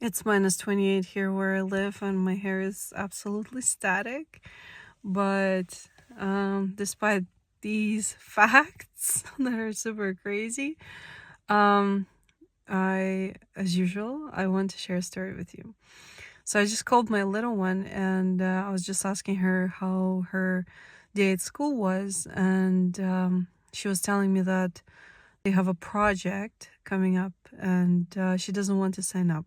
It's -28 here where I live, and my hair is absolutely static. But despite these facts that are super crazy, um, as usual, I want to share a story with you. So I just called my little one, and I was just asking her how her day at school was, and she was telling me that they have a project coming up, and she doesn't want to sign up.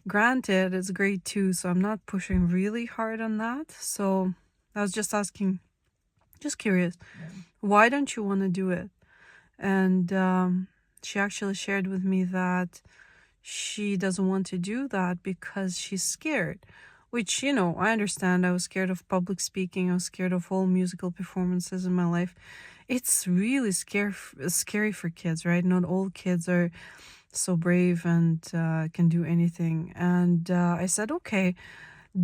Granted, it's grade 2, so I'm not pushing really hard on that. So I was just asking, just curious, why don't you want to do it? And she actually shared with me that she doesn't want to do that because she's scared. Which, I understand. I was scared of public speaking. I was scared of all musical performances in my life. It's really scary for kids, right? Not all kids are so brave and can do anything. And I said, okay,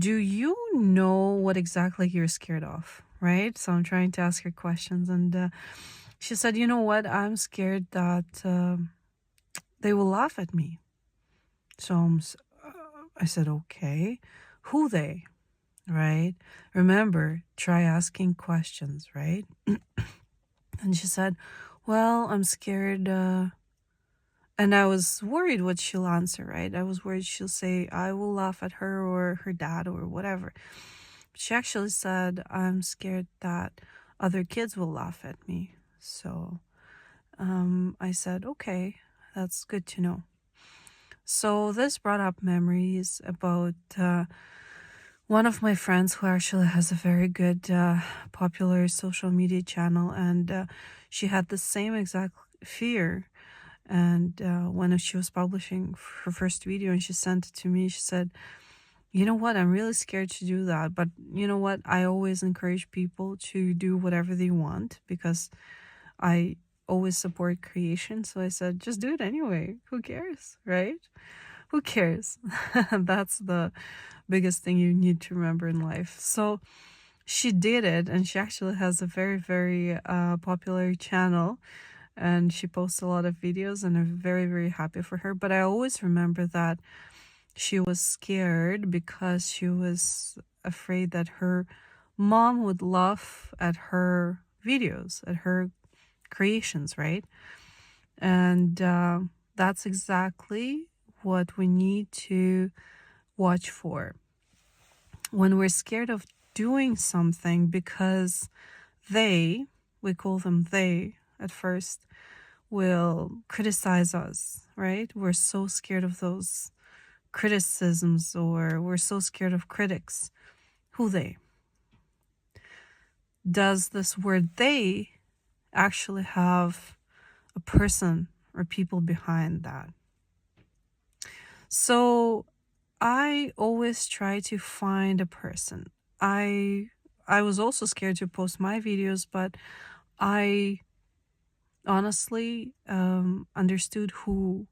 do you know what exactly you're scared of? Right? So I'm trying to ask her questions. And she said, you know what? I'm scared that they will laugh at me. So I said, okay, who they? Right? Remember, try asking questions, right? And she said, well, I'm scared. And I was worried what she'll answer, right? I was worried she'll say, I will laugh at her or her dad or whatever. She actually said, I'm scared that other kids will laugh at me. So I said, okay, that's good to know. So this brought up memories about one of my friends who actually has a very good, popular social media channel, and she had the same exact fear. And when she was publishing her first video and she sent it to me, she said, you know what, I'm really scared to do that. But you know what, I always encourage people to do whatever they want because I always support creation. So I said, just do it anyway. Who cares, right? Who cares? That's the biggest thing you need to remember in life. So she did it, and she actually has a very, very popular channel, and she posts a lot of videos, and I'm very, very happy for her. But I always remember that she was scared because she was afraid that her mom would laugh at her videos, at her creations, right? And that's exactly what we need to watch for when we're scared of doing something because we call them they at first, will criticize us, right? We're so scared of those criticisms, or we're so scared of critics. Who they? Does this word they actually have a person or people behind that? So I always try to find a person. I was also scared to post my videos, but I honestly understood who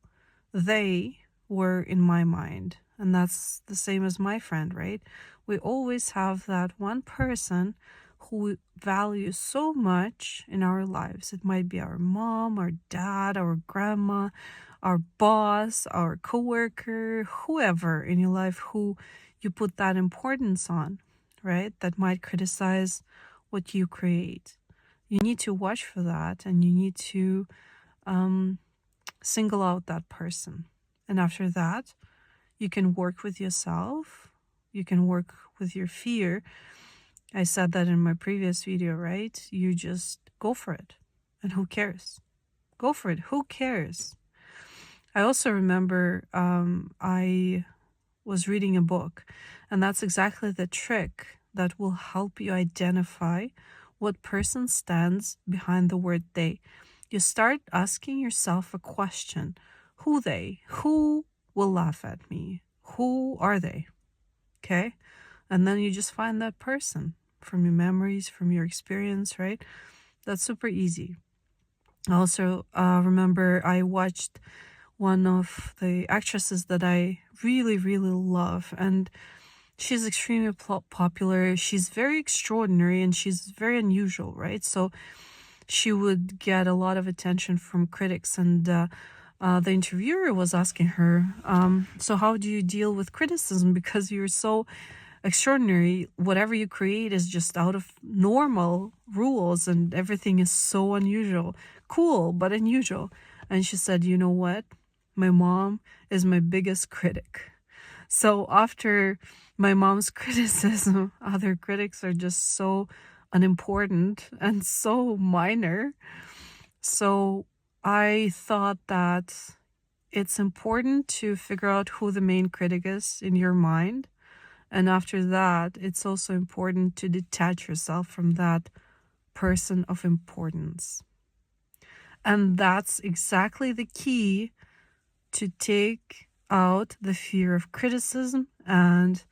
they were in my mind. And that's the same as my friend, right? We always have that one person who we value so much in our lives. It might be our mom, our dad, our grandma, our boss, our coworker, whoever in your life who you put that importance on, right? That might criticize what you create. You need to watch for that, and you need to single out that person. And after that, you can work with yourself. You can work with your fear. I said that in my previous video, right? You just go for it. And who cares? Go for it. Who cares? I also remember I was reading a book, and that's exactly the trick that will help you identify what person stands behind the word they. You start asking yourself a question. Who they? Who will laugh at me? Who are they? Okay? And then you just find that person from your memories, from your experience, right? That's super easy. I also remember I watched one of the actresses that I really, really love, and she's extremely popular. She's very extraordinary, and she's very unusual, right? So she would get a lot of attention from critics, and the interviewer was asking her, so how do you deal with criticism? Because you're so extraordinary. Whatever you create is just out of normal rules and everything is so unusual. Cool, but unusual. And she said, you know what? My mom is my biggest critic. So after my mom's criticism, other critics are just so unimportant and so minor. So I thought that it's important to figure out who the main critic is in your mind. And after that, it's also important to detach yourself from that person of importance. And that's exactly the key to take out the fear of criticism, and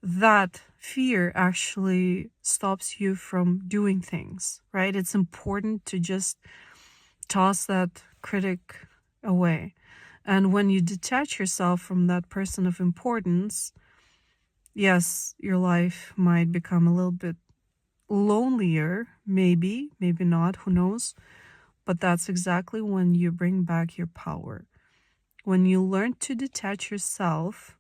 that fear actually stops you from doing things, right? It's important to just toss that critic away. And when you detach yourself from that person of importance, yes, your life might become a little bit lonelier, maybe not, who knows? But that's exactly when you bring back your power. When you learn to detach yourself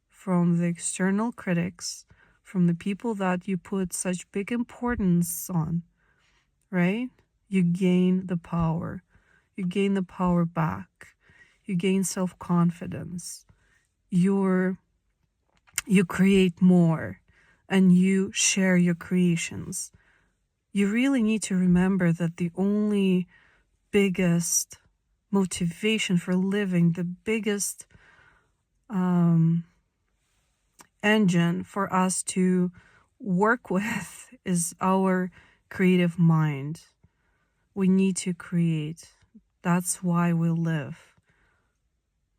from the external critics, from the people that you put such big importance on, right? You gain the power. You gain the power back. You gain self-confidence. You create more, and you share your creations. You really need to remember that the only biggest motivation for living, the biggest engine for us to work with is our creative mind. We need to create. That's why we live,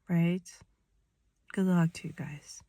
right? Good luck to you guys.